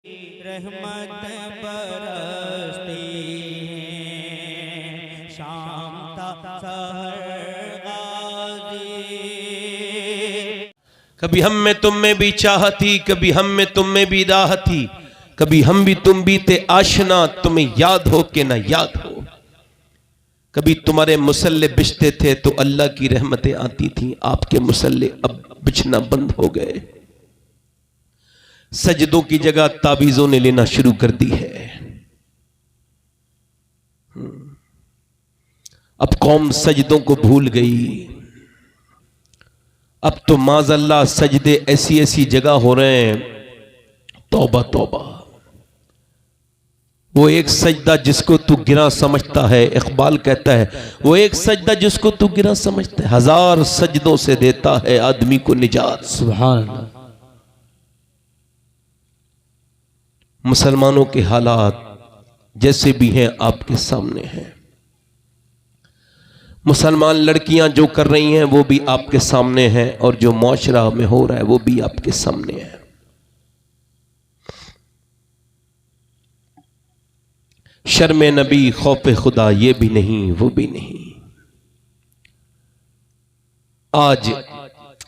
रहमत बरसती है शाम ता सहर गाज़ी। कभी हम में तुम में भी चाहती, कभी हम में तुम में भी राह थी, कभी हम भी तुम भी थे आशना, तुम्हें याद हो कि ना याद हो। कभी तुम्हारे मुसल्ले बिछते थे तो अल्लाह की रहमतें आती थीं, आपके मुसल्ले अब बिछना बंद हो गए। सजदों की जगह ताबीजों ने लेना शुरू कर दी है। अब कौम सजदों को भूल गई। अब तो माज़अल्लाह सजदे ऐसी ऐसी जगह हो रहे हैं, तौबा तौबा। वो एक सजदा जिसको तू गिरा समझता है, इकबाल कहता है वो एक सजदा जिसको तू गिरा समझता है, 1000 सजदों से देता है आदमी को निजात। सुभान अल्लाह। मुसलमानों के हालात जैसे भी हैं आपके सामने हैं। मुसलमान लड़कियां जो कर रही हैं वो भी आपके सामने हैं, और जो मुआशरा में हो रहा है वो भी आपके सामने है। शर्म नबी खौफ खुदा ये भी नहीं वो भी नहीं। आज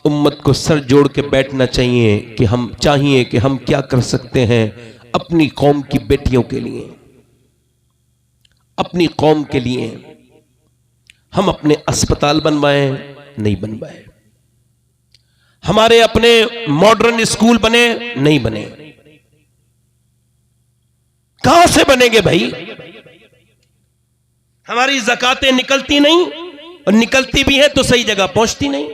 उम्मत को सर जोड़ के बैठना चाहिए कि हम क्या कर सकते हैं अपनी कौम की बेटियों के लिए, अपनी कौम के लिए। हम अपने अस्पताल बनवाएं, नहीं बनवाए। हमारे अपने मॉडर्न स्कूल बने, नहीं बने। कहां से बनेंगे भाई? हमारी ज़कातें निकलती नहीं, और निकलती भी है तो सही जगह पहुंचती नहीं।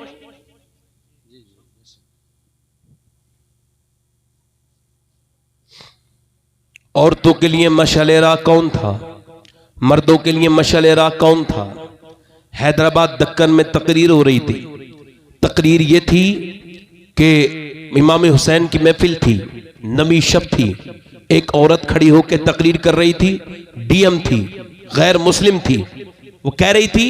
औरतों के लिए मशाले राह कौन था? मर्दों के लिए मशाले राह कौन था? हैदराबाद दक्कन में तकरीर हो रही थी। तकरीर ये थी कि इमाम हुसैन की महफिल थी, नमी शब थी। एक औरत खड़ी होकर तकरीर कर रही थी, डीएम थी, गैर मुस्लिम थी। वो कह रही थी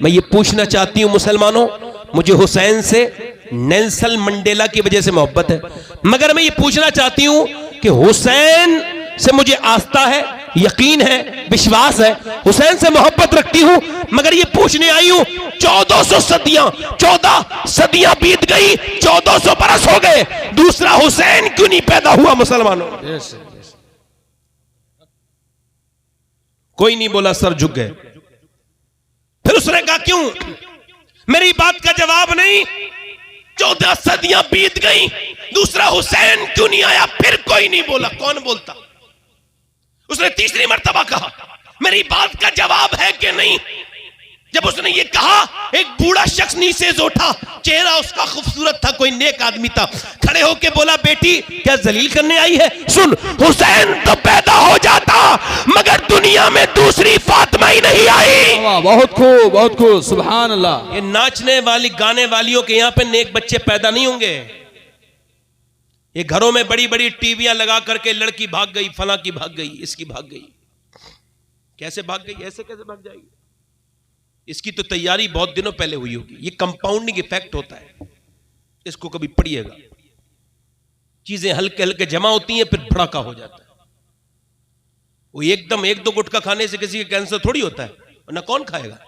मैं ये पूछना चाहती हूं मुसलमानों, मुझे हुसैन से नेल्सन मंडेला की वजह से मोहब्बत है, मगर मैं ये पूछना चाहती हूं कि हुसैन से मुझे आस्था है, यकीन है, विश्वास है, हुसैन से मोहब्बत रखती हूं, मगर ये पूछने आई हूं 14 सदियां बीत गई, 1400 बरस हो गए, दूसरा हुसैन क्यों नहीं पैदा हुआ मुसलमानों? कोई नहीं बोला, सर झुक गए। फिर उसने कहा क्यों? मेरी बात का जवाब नहीं। 14 सदियां बीत गई, दूसरा हुसैन क्यों नहीं आया? फिर कोई नहीं बोला। कौन बोलता? उसने तीसरी मर्तबा कहा मेरी बात का जवाब है कि नहीं? जब उसने ये कहा, एक बूढ़ा शख्स नीचे से उठा, चेहरा उसका खूबसूरत था, कोई नेक आदमी था, खड़े होके बोला बेटी क्या जलील करने आई है? सुन, हुसैन तो पैदा हो जाता मगर दुनिया में दूसरी फातिमा ही नहीं आई। बहुत खूब, बहुत खूब, सुभान अल्लाह। ये नाचने वाली गाने वालियों के यहाँ पे नेक बच्चे पैदा नहीं होंगे। ये घरों में बड़ी बड़ी टीवियां लगा करके लड़की भाग गई, फला की भाग गई, इसकी भाग गई। कैसे भाग गई? ऐसे कैसे भाग जाएगी? इसकी तो तैयारी बहुत दिनों पहले हुई होगी। ये कंपाउंडिंग इफेक्ट होता है, इसको कभी पढ़िएगा। चीजें हल्के हल्के जमा होती हैं, फिर भड़ाका हो जाता है। वो एकदम 1-2 गुटखा खाने से किसी का कैंसर थोड़ी होता है, वरना कौन खाएगा?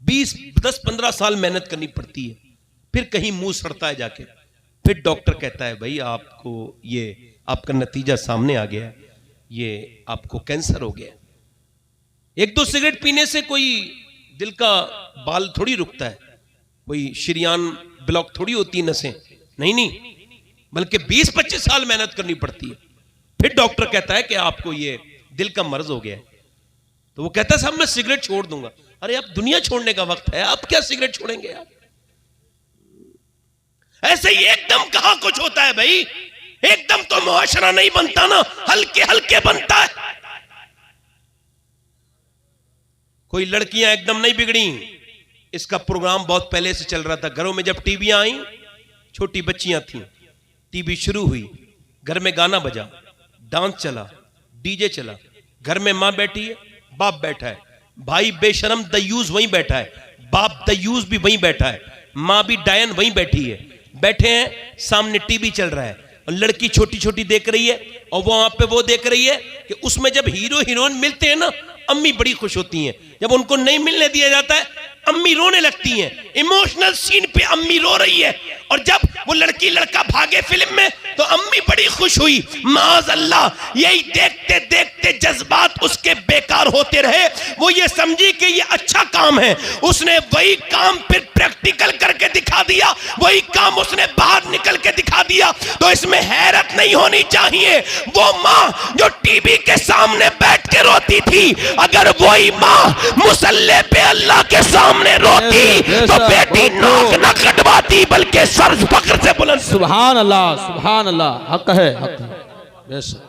10-15 साल मेहनत करनी पड़ती है, फिर कहीं मुंह सड़ता है जाके, फिर डॉक्टर कहता है भाई आपको ये आपका नतीजा सामने आ गया, ये आपको कैंसर हो गया। 1-2 सिगरेट पीने से कोई दिल का बाल थोड़ी रुकता है, कोई शरीयान ब्लॉक थोड़ी होती नसें, नहीं, बल्कि 20-25 साल मेहनत करनी पड़ती है। फिर डॉक्टर कहता है कि आपको ये दिल का मर्ज हो गया है। तो वो कहता है साहब मैं सिगरेट छोड़ दूंगा। अरे अब दुनिया छोड़ने का वक्त है, आप क्या सिगरेट छोड़ेंगे यार? ऐसे ही एकदम कहां कुछ होता है भाई? एकदम तो मुआशरा नहीं बनता ना, हल्के हल्के बनता है। कोई लड़कियां एकदम नहीं बिगड़ी, इसका प्रोग्राम बहुत पहले से चल रहा था। घरों में जब टीवियां आई, छोटी बच्चियां थीं, टीवी शुरू हुई, घर में गाना बजा, डांस चला, डीजे चला, घर में मां बैठी है, बाप बैठा है, भाई बेशरम दयूस वहीं बैठा है, बाप दयूस भी वहीं बैठा है, मां भी डायन वहीं बैठी है, बैठे हैं, सामने टीवी चल रहा है, और लड़की छोटी छोटी देख रही है, और वहां पे वो देख रही है कि उसमें जब हीरो हीरोइन मिलते हैं ना, अम्मी बड़ी खुश होती हैं। जब उनको नहीं मिलने दिया जाता है, अम्मी रोने लगती हैं। इमोशनल सीन पे अम्मी रो रही है, और जब वो लड़की लड़का भागे फिल्म में तो अम्मी बड़ी खुश हुई। माज़ अल्लाह, यही देखते देखते जज्बात उसके बेकार होते रहे। वो ये समझी कि ये अच्छा काम है, उसने वही काम फिर प्रैक्टिकल करके दिखा दिया, वही काम उसने बाहर निकल के दिखा दिया। तो इसमें हैरत नहीं होनी चाहिए। वो माँ जो टीवी के सामने बैठ के रोती थी, अगर वही माँ मुसल्ले पे अल्लाह के सामने रोती तो बेटी नाक न कटवाती बल्कि सर फक्र से बुलंद। सुभान अल्लाह, सुभान अल्लाह, हक है, हक है, बेशक,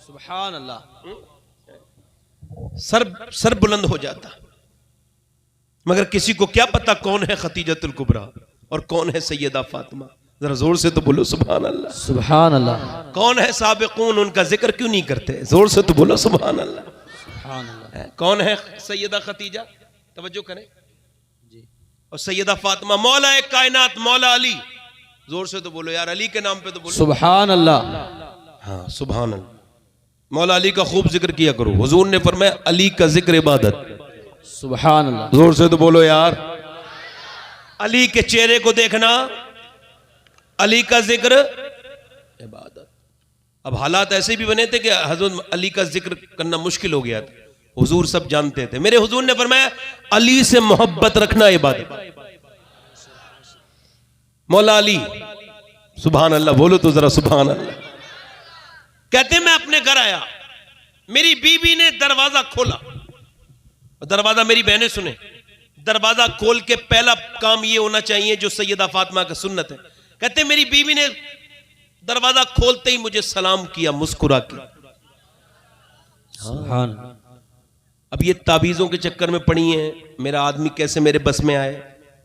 सुभान अल्लाह। सर बुलंद हो जाता। मगर किसी को क्या पता कौन है खतीजतुल कुबरा और कौन है सैयदा फातिमा। जरा जोर से तो बोलो सुभान अल्लाह, सुभान अल्लाह। कौन है साबिकून, उनका जिक्र क्यों नहीं करते? जोर से तो बोलो सुभान अल्लाह, सुभान अल्लाह। कौन है सैयदा खतीजा? तवज्जो करें जी। और सैयदा फातिमा, मौला एक कायनात मौला अली। जोर से तो बोलो यार, अली के नाम पे तो बोलो सुभान अल्लाह। हाँ सुभान अल्लाह। मौला अली का खूब जिक्र किया करो। हुजूर ने फरमाया अली का जिक्र इबादत। सुभान अल्लाह। जोर से तो बोलो यार। अली के चेहरे को देखना, अली का जिक्र इबादत। अब हालात ऐसे भी बने थे कि हजरत अली का जिक्र करना मुश्किल हो गया था। हुजूर सब जानते थे। मेरे हुजूर ने फरमाया अली से मोहब्बत रखना इबादत। मौला अली, सुभान अल्लाह, बोलो तो जरा सुभान अल्लाह। कहते मैं अपने घर आया, मेरी बीवी ने दरवाजा खोला। दरवाजा मेरी बहनें सुने, दरवाजा खोल के पहला काम ये होना चाहिए जो सैयदा फातिमा का सुन्नत है। कहते मेरी बीवी ने दरवाजा खोलते ही मुझे सलाम किया मुस्कुरा के। सुभान। अब ये ताबीजों के चक्कर में पड़ी हैं, मेरा आदमी कैसे मेरे बस में आए,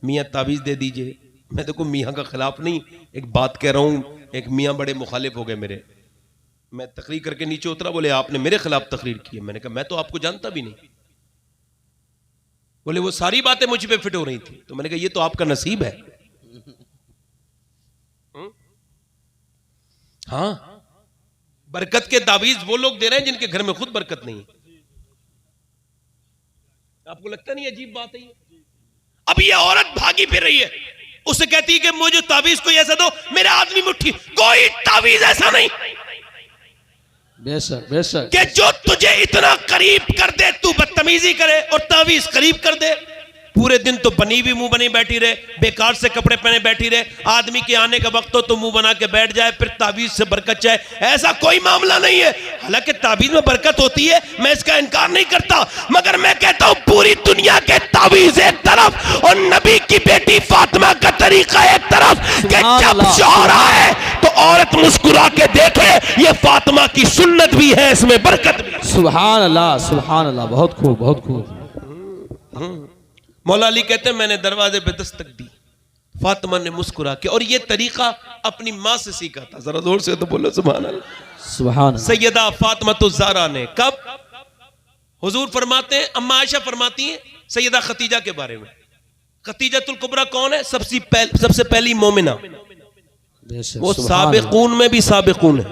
मियाँ ताबीज दे दीजिए। मैं देखो मियाँ का खिलाफ नहीं, एक बात कह रहा हूं। एक मियाँ बड़े मुखालिफ हो गए मेरे। मैं तकरीर करके नीचे उतरा, बोले आपने मेरे खिलाफ तकरीर की है। मैंने कहा मैं तो आपको जानता भी नहीं। बोले वो सारी बातें मुझ पे फिट हो रही थी। तो मैंने कहा ये तो आपका नसीब है। हाँ, बरकत के ताबीज वो लोग दे रहे हैं जिनके घर में खुद बरकत नहीं है। आपको लगता नहीं अजीब बात है ये? अब ये औरत भागी फिर रही है, उसे कहती है कि मुझे ताबीज कोई ऐसा दो, मेरे आदमी मुट्ठी। कोई ताबीज ऐसा नहीं बेशक, बेशक, कि जो तुझे इतना करीब कर दे, तू बदतमीजी करे और ताबीज करीब कर दे। पूरे दिन तो बनी भी मुंह बनी बैठी रहे, बेकार से कपड़े पहने बैठी रहे। आदमी के आने का वक्त हो तो मुंह बना के बैठ जाए, फिर ताबीज से बरकत चाहे। ऐसा कोई मामला नहीं है। हालांकि ताबीज में बरकत होती है, मैं इसका इनकार नहीं करता, मगर मैं कहता हूं पूरी दुनिया के ताबीज एक तरफ और नबी की बेटी फातिमा का तरीका एक तरफ। कि जब शौहर आए तो औरत मुस्कुरा के देखे, ये फातिमा की सुन्नत भी है, इसमें बरकत भी। सुभान अल्लाह, सुभान अल्लाह। बहुत खूब, बहुत खूब। मौला अली कहते हैं मैंने दरवाजे पे दस्तक दी, फातिमा ने मुस्कुरा के, और ये तरीका अपनी माँ से सीखा था। जरा जोर से तो बोलो सुभान अल्लाह। सुभान अल्लाह। सैयदा फातिमा तो ज़हरा ने कब, हुजूर फरमाते हैं, अम्मा आयशा फरमाती हैं सैयदा खतीजा के बारे में। खतीजतुल कुबरा कौन है? सबसे पहली मोमिना। वो साबिकून में भी साबिकून है।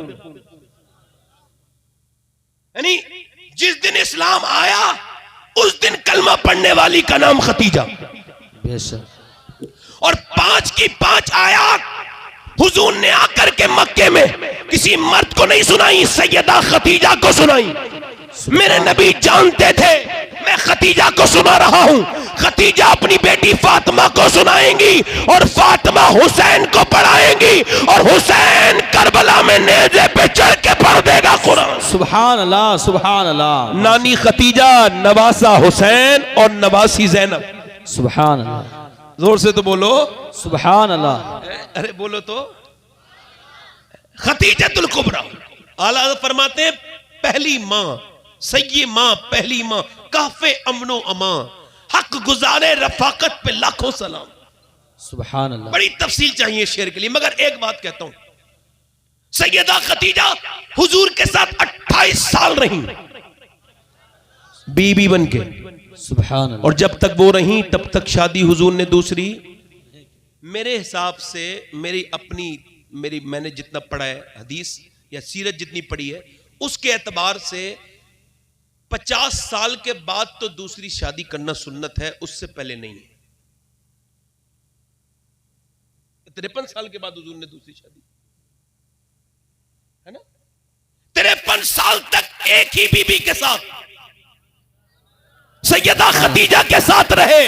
यानी जिस दिन इस्लाम आया उस दिन कलमा पढ़ने वाली का नाम खतीजा। बेशक। और 5 की 5 आयत हुजूर ने आकर के मक्के में किसी मर्द को नहीं सुनाई, सैयदा खतीजा को सुनाई। मेरे नबी जानते थे मैं खतीजा को सुना रहा हूं, खतीजा अपनी बेटी फातिमा को सुनाएंगी और फातिमा हुसैन को पढ़ाएंगी, और हुसैन करबला में नेज़े पे चढ़ के पढ़ देगा कुरान। सुभान अल्लाह, सुभान अल्लाह। नानी खतीजा, नवासा हुसैन और नवासी ज़ैनब। सुभान अल्लाह। जोर से तो बोलो सुभान अल्लाह। अरे बोलो तो। खतीजतुल कुबरा आला फरमाते हैं पहली मां, सैयद मां, पहली मां, काफे अमनो अमा, हक गुजारे रफाकत पे लाखों सलाम। सुभान अल्लाह। बड़ी तफसील चाहिए शेर के लिए, मगर एक बात कहता हूं, सैयदा खतीजा हुजूर के साथ 28 साल रही बीबी बन के। सुभान अल्लाह। और जब तक वो रही तब तक शादी हुजूर ने दूसरी, मेरे हिसाब से मैंने जितना पढ़ा है हदीस, या सीरत जितनी पड़ी है उसके एतबार से 50 साल के बाद तो दूसरी शादी करना सुन्नत है, उससे पहले नहीं है। 53 साल के बाद हुजूर ने दूसरी शादी, है ना? 53 साल तक एक ही बीबी के साथ सैयदा खदीजा के साथ रहे।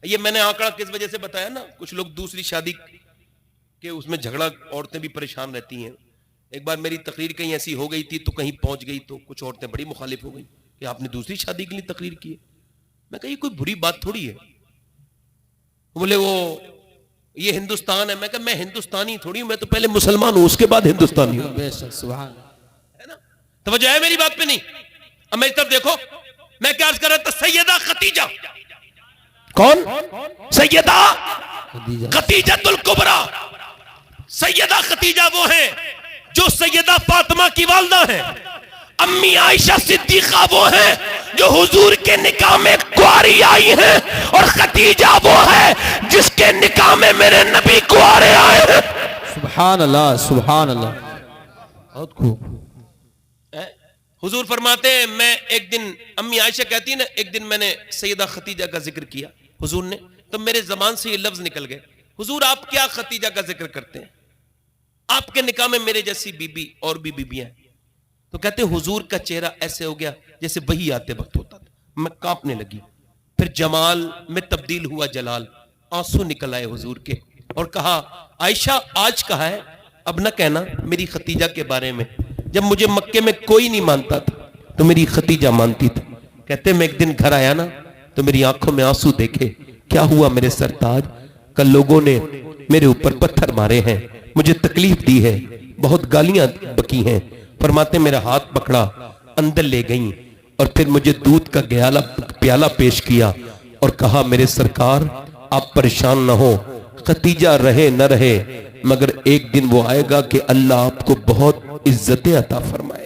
ये मैंने आंकड़ा किस वजह से बताया ना, कुछ लोग दूसरी शादी के उसमें झगड़ा, औरतें भी परेशान रहती हैं। एक बार मेरी तकरीर कहीं ऐसी हो गई थी तो कहीं पहुंच गई तो कुछ औरतें बड़ी मुखालिफ हो गई कि आपने दूसरी शादी के लिए तकरीर की है। मैं कहा ये कोई बुरी बात थोड़ी है। बोले वो ये हिंदुस्तान है। मैं कहा मैं हिंदुस्तानी थोड़ी हूं, मैं तो पहले मुसलमान हूं उसके बाद हिंदुस्तानी हूं। सुभान, है ना? तवज्जो है मेरी बात पे? नहीं। अब मेरी तरफ देखो, मैं क्या अर्ज कर रहा था? सैयदा खतीजा, कौन? सैयदा खतीजतुल कुबरा। सैयदा खतीजा वो है जो सैयदा फातिमा की वालदा है। अम्मी आयशा सिद्दीका वो है जो हुजूर के निकाह में कुंवारी आई है, और खतीजा वो है जिसके निकाह में मेरे नबी कुंवारे आए हैं। सुभान अल्लाह, सुभान अल्लाह, बहुत खूब। हुजूर फरमाते हैं, मैं एक दिन, अम्मी आयशा कहती है ना, एक दिन मैंने सैयदा खतीजा का जिक्र किया हुजूर ने, तो मेरे जबान से ये लफ्ज निकल गए, हुजूर आप क्या खतीजा का जिक्र करते हैं? आपके निकाह में मेरे जैसी बीबी और भी बीबियां। तो कहते हुजूर का चेहरा ऐसे हो गया जैसे वही आते वक्त होता था, मैं कांपने लगी। फिर जमाल में तब्दील हुआ जलाल, आंसू निकल आए हुजूर के, और कहा आयशा आज कहा है, अब न कहना मेरी खतीजा के बारे में। जब मुझे मक्के में कोई नहीं मानता था तो मेरी खतीजा मानती थी। कहते मैं एक दिन घर आया ना तो मेरी आंखों में आंसू देखे। क्या हुआ मेरे सरताज? कल लोगों ने मेरे ऊपर पत्थर मारे हैं, मुझे तकलीफ दी है, बहुत गालियां बकी हैं। फरमाते मेरा हाथ पकड़ा, अंदर ले गई, और फिर मुझे दूध का प्याला पेश किया और कहा मेरे सरकार आप परेशान ना हो, खतीजा रहे न रहे, मगर एक दिन वो आएगा कि अल्लाह आपको बहुत इज्जतें अता फरमाए।